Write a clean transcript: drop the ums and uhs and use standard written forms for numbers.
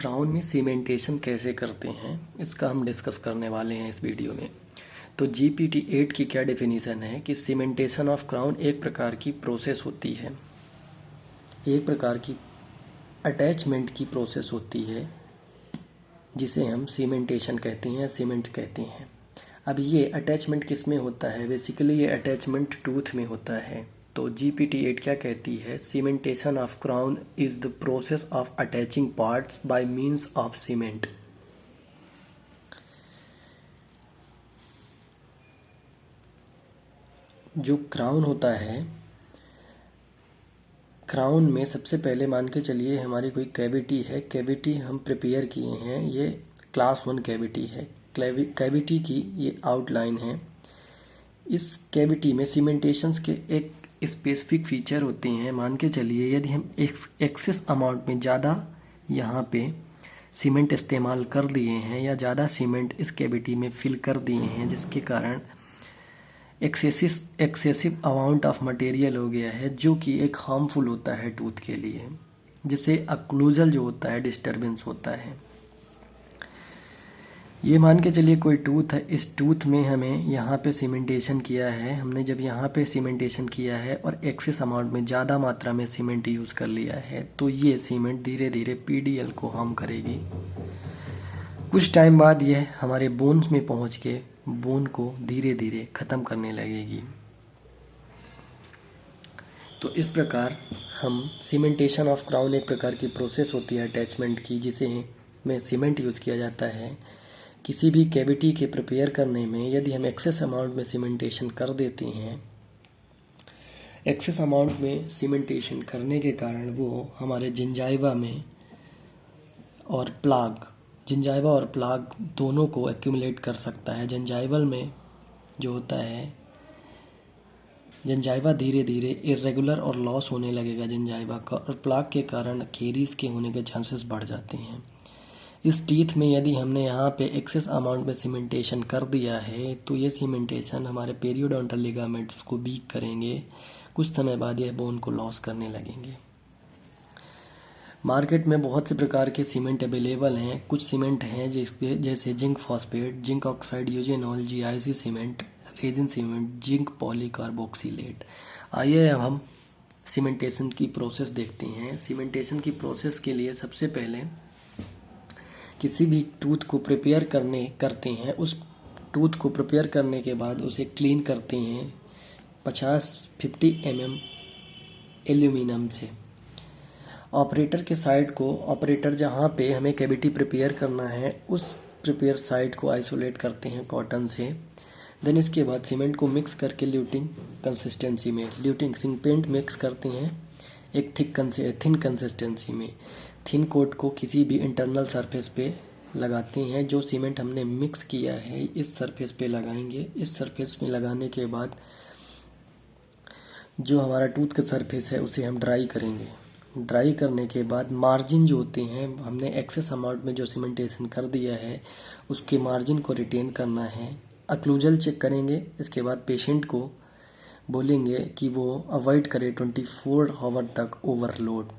Crown में cementation कैसे करते हैं इसका हम डिस्कस करने वाले हैं इस वीडियो में। तो GPT-8 की क्या डेफिनेशन है कि सीमेंटेशन ऑफ क्राउन एक प्रकार की प्रोसेस होती है, एक प्रकार की अटैचमेंट की प्रोसेस होती है जिसे हम सीमेंटेशन कहते हैं, सीमेंट कहते हैं। अब ये अटैचमेंट किस में होता है? बेसिकली ये अटैचमेंट टूथ में होता है। तो GPT-8 क्या कहती है? Cementation of crown is the process of attaching parts bye means of cement. जो क्राउन होता है, क्राउन में सबसे पहले मान के चलिए हमारी कोई कैविटी है, कैविटी हम प्रिपेयर किए हैं, ये क्लास 1 कैविटी है। कैविटी की ये आउटलाइन है। इस कैविटी में सीमेंटेशंस के एक स्पेसिफिक फीचर होते हैं। मान के चलिए यदि हम एक्सेस अमाउंट में ज़्यादा यहाँ पे सीमेंट इस्तेमाल कर दिए हैं या ज़्यादा सीमेंट इस कैविटी में फिल कर दिए हैं, जिसके कारण एक्सेसिव अमाउंट ऑफ मटेरियल हो गया है, जो कि एक हार्मफुल होता है टूथ के लिए, जिससे अक्लूजल जो होता है, डिस्टर्बेंस होता है। ये मान के चलिए कोई टूथ है, इस टूथ में हमें यहाँ पे सीमेंटेशन किया है। हमने जब यहाँ पे सीमेंटेशन किया है और एक्सेस अमाउंट में ज़्यादा मात्रा में सीमेंट यूज़ कर लिया है, तो ये सीमेंट धीरे धीरे PDL को हार्म करेगी। कुछ टाइम बाद यह हमारे बोन्स में पहुँच के बोन को धीरे धीरे ख़त्म करने लगेगी। तो इस प्रकार हम सीमेंटेशन ऑफ क्राउन एक प्रकार की प्रोसेस होती है अटैचमेंट की, जिसे में सीमेंट यूज़ किया जाता है। किसी भी कैविटी के प्रिपेयर करने में यदि हम एक्सेस अमाउंट में सीमेंटेशन कर देते हैं, एक्सेस अमाउंट में सीमेंटेशन करने के कारण वो हमारे जिंजाइवा में और प्लाग, जिंजाइवा और प्लाग दोनों को एक्यूमुलेट कर सकता है। जिंजाइवल में जो होता है, जिंजाइवा धीरे धीरे इरेगुलर और लॉस होने लगेगा जिंजाइवा का, और प्लाग के कारण केरीज के होने के चांसेस बढ़ जाते हैं। इस टीथ में यदि हमने यहाँ पे एक्सेस अमाउंट में सीमेंटेशन कर दिया है, तो ये सीमेंटेशन हमारे पेरियोडोंटल लिगामेंट्स को वीक करेंगे। कुछ समय बाद ये बोन को लॉस करने लगेंगे। मार्केट में बहुत से प्रकार के सीमेंट अवेलेबल हैं। कुछ सीमेंट हैं जिसके जैसे zinc phosphate, zinc oxide, eugenol, GIC cement, resin cement, zinc polycarboxylate. आइए अब हम सीमेंटेशन की प्रोसेस देखते हैं। सीमेंटेशन की प्रोसेस के लिए सबसे पहले किसी भी टूथ को प्रिपेयर करते हैं। उस टूथ को प्रिपेयर करने के बाद उसे क्लीन करते हैं 50 mm एल्यूमिनियम से। ऑपरेटर के साइड को, ऑपरेटर जहाँ पे हमें कैविटी प्रिपेयर करना है उस प्रिपेयर साइड को आइसोलेट करते हैं कॉटन से। देन इसके बाद सीमेंट को मिक्स करके ल्यूटिंग कंसिस्टेंसी में, ल्यूटिंग सिंग पेंट मिक्स करते हैं एक थिन कंसिस्टेंसी में। थिन कोट को किसी भी इंटरनल सरफेस पे लगाते हैं। जो सीमेंट हमने मिक्स किया है इस सरफेस पे लगाएंगे। इस सरफेस में लगाने के बाद जो हमारा टूथ का सरफेस है उसे हम ड्राई करेंगे। ड्राई करने के बाद मार्जिन जो होते हैं, हमने एक्सेस अमाउंट में जो सीमेंटेशन कर दिया है उसके मार्जिन को रिटेन करना है। अक्लूजल चेक करेंगे। इसके बाद पेशेंट को बोलेंगे कि वो अवॉइड करे 24 आवर तक ओवरलोड।